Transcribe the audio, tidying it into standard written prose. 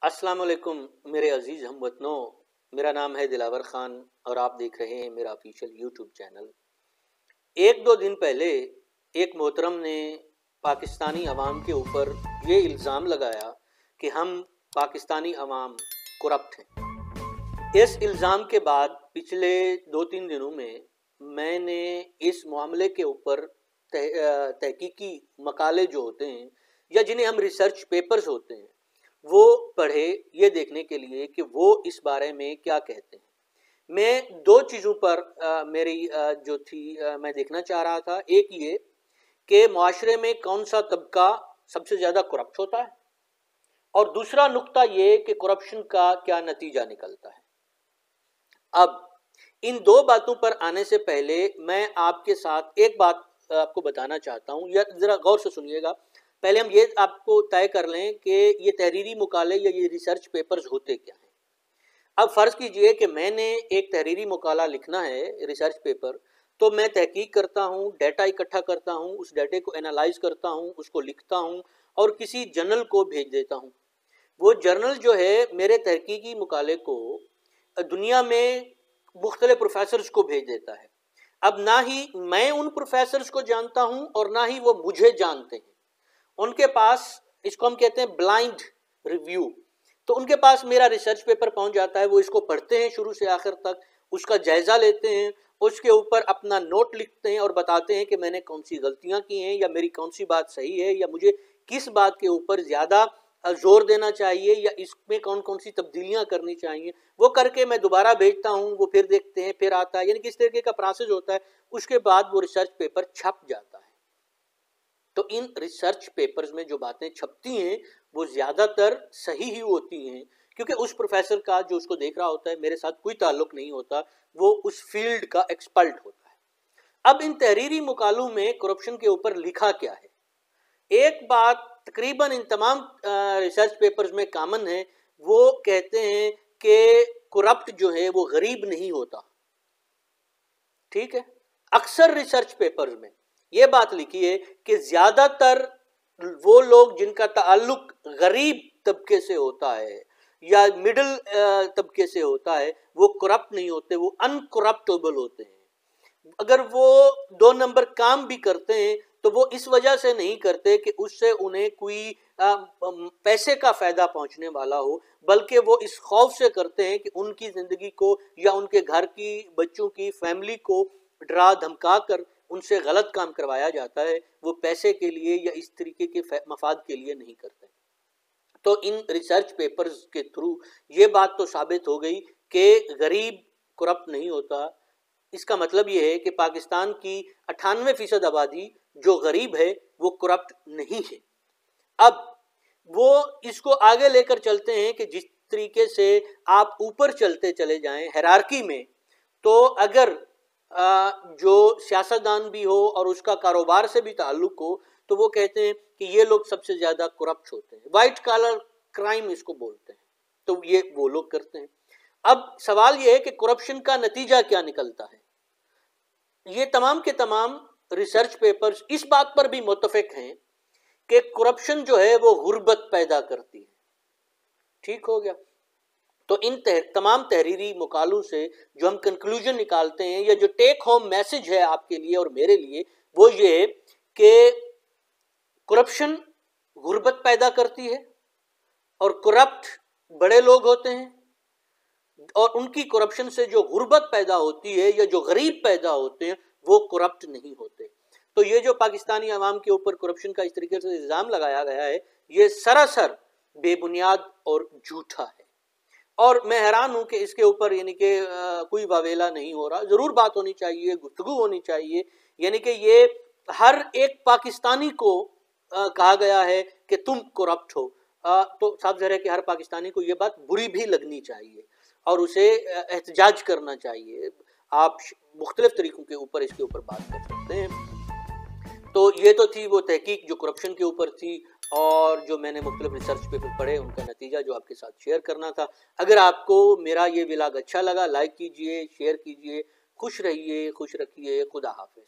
अस्सलाम वालेकुम मेरे अजीज़ हमवतनों, मेरा नाम है दिलावर ख़ान और आप देख रहे हैं मेरा ऑफिशियल यूट्यूब चैनल। एक दो दिन पहले एक मोहतरम ने पाकिस्तानी अवाम के ऊपर ये इल्ज़ाम लगाया कि हम पाकिस्तानी अवाम करप्ट हैं। इस इल्ज़ाम के बाद पिछले 2-3 दिनों में मैंने इस मामले के ऊपर तहकीकी मकाले जो होते हैं या जिन्हें हम रिसर्च पेपर्स होते हैं वो पढ़े, ये देखने के लिए कि वो इस बारे में क्या कहते हैं। मैं दो चीज़ों पर मैं देखना चाह रहा था। एक ये कि मुआशरे में कौन सा तबका सबसे ज़्यादा करप्ट होता है, और दूसरा नुक्ता ये कि करप्शन का क्या नतीजा निकलता है। अब इन दो बातों पर आने से पहले मैं आपके साथ एक बात आपको बताना चाहता हूँ, या ज़रा गौर से सुनिएगा। पहले हम ये आपको तय कर लें कि ये तहरीरी मुकाले या ये रिसर्च पेपर्स होते क्या हैं। अब फ़र्ज़ कीजिए कि मैंने एक तहरीरी मुकाला लिखना है, रिसर्च पेपर, तो मैं तहकीक करता हूँ, डाटा इकट्ठा करता हूँ, उस डाटे को एनालाइज करता हूँ, उसको लिखता हूँ और किसी जर्नल को भेज देता हूँ। वो जर्नल जो है मेरे तहकीकी मुकाले को दुनिया में मुख्तलिफ प्रोफेसर्स को भेज देता है। अब ना ही मैं उन प्रोफेसर्स को जानता हूँ और ना ही वो मुझे जानते हैं। उनके पास, इसको हम कहते हैं ब्लाइंड रिव्यू, तो उनके पास मेरा रिसर्च पेपर पहुंच जाता है। वो इसको पढ़ते हैं शुरू से आखिर तक, उसका जायज़ा लेते हैं, उसके ऊपर अपना नोट लिखते हैं और बताते हैं कि मैंने कौन सी गलतियां की हैं या मेरी कौन सी बात सही है या मुझे किस बात के ऊपर ज़्यादा जोर देना चाहिए या इसमें कौन कौन सी तब्दीलियां करनी चाहिए। वो करके मैं दोबारा भेजता हूँ, वो फिर देखते हैं, फिर आता है, यानी किस तरीके का प्रोसेस होता है। उसके बाद वो रिसर्च पेपर छप जाता है। तो इन रिसर्च पेपर्स में जो बातें छपती हैं वो ज़्यादातर सही ही होती हैं, क्योंकि उस प्रोफेसर का जो उसको देख रहा होता है मेरे साथ कोई ताल्लुक नहीं होता, वो उस फील्ड का एक्सपर्ट होता है। अब इन तहरीरी मुकालों में करप्शन के ऊपर लिखा क्या है? एक बात तकरीबन इन तमाम रिसर्च पेपर्स में कॉमन है, वो कहते हैं कि करप्ट जो है वो गरीब नहीं होता। ठीक है, अक्सर रिसर्च पेपर्स में ये बात लिखी है कि ज्यादातर वो लोग जिनका ताल्लुक गरीब तबके से होता है या मिडिल तबके से होता है वो करप्ट नहीं होते, वो अनकरप्टेबल होते हैं। अगर वो 2 नंबर काम भी करते हैं तो वो इस वजह से नहीं करते कि उससे उन्हें कोई पैसे का फायदा पहुंचने वाला हो, बल्कि वो इस खौफ से करते हैं कि उनकी जिंदगी को या उनके घर की बच्चों की फैमिली को डरा धमका कर उनसे गलत काम करवाया जाता है। वो पैसे के लिए या इस तरीके के मफाद के लिए नहीं करते। तो इन रिसर्च पेपर्स के थ्रू ये बात तो साबित हो गई कि गरीब करप्ट नहीं होता। इसका मतलब ये है कि पाकिस्तान की 98% आबादी जो गरीब है वो करप्ट नहीं है। अब वो इसको आगे लेकर चलते हैं कि जिस तरीके से आप ऊपर चलते चले जाएं हायरार्की में, तो अगर जो सियासतदान भी हो और उसका कारोबार से भी ताल्लुक हो, तो वो कहते हैं कि ये लोग सबसे ज़्यादा करप्ट होते हैं, वाइट कॉलर क्राइम इसको बोलते हैं, तो ये वो लोग करते हैं। अब सवाल ये है कि करप्शन का नतीजा क्या निकलता है। ये तमाम के तमाम रिसर्च पेपर्स इस बात पर भी मुत्तफिक हैं कि करप्शन जो है वो गुर्बत पैदा करती है। ठीक हो गया। तो इन तमाम तहरीरी मुकालों से जो हम कंक्लूजन निकालते हैं या जो टेक होम मैसेज है आपके लिए और मेरे लिए, वो ये है कि करप्शन गुर्बत पैदा करती है और करप्ट बड़े लोग होते हैं, और उनकी करप्शन से जो गुर्बत पैदा होती है या जो गरीब पैदा होते हैं वो करप्ट नहीं होते। तो ये जो पाकिस्तानी अवाम के ऊपर करप्शन का इस तरीके से इल्ज़ाम लगाया गया है, ये सरासर बेबुनियाद और झूठा है। और मैं हैरान हूं कि इसके ऊपर यानी कि कोई वावेला नहीं हो रहा। जरूर बात होनी चाहिए, गुफ्तगू होनी चाहिए, यानी कि ये हर एक पाकिस्तानी को कहा गया है कि तुम करप्ट हो, तो साफ ज़ाहिर है कि हर पाकिस्तानी को ये बात बुरी भी लगनी चाहिए और उसे एहतजाज करना चाहिए। आप मुख्तलिफ तरीकों के ऊपर इसके ऊपर बात कर सकते हैं। तो ये तो थी वो तहकीक जो करप्शन के ऊपर थी, और जो मैंने मुख्तलिफ रिसर्च पेपर पढ़े उनका नतीजा जो आपके साथ शेयर करना था। अगर आपको मेरा ये व्लॉग अच्छा लगा, लाइक कीजिए, शेयर कीजिए। खुश रहिए, खुश रखिए। खुदा हाफिज।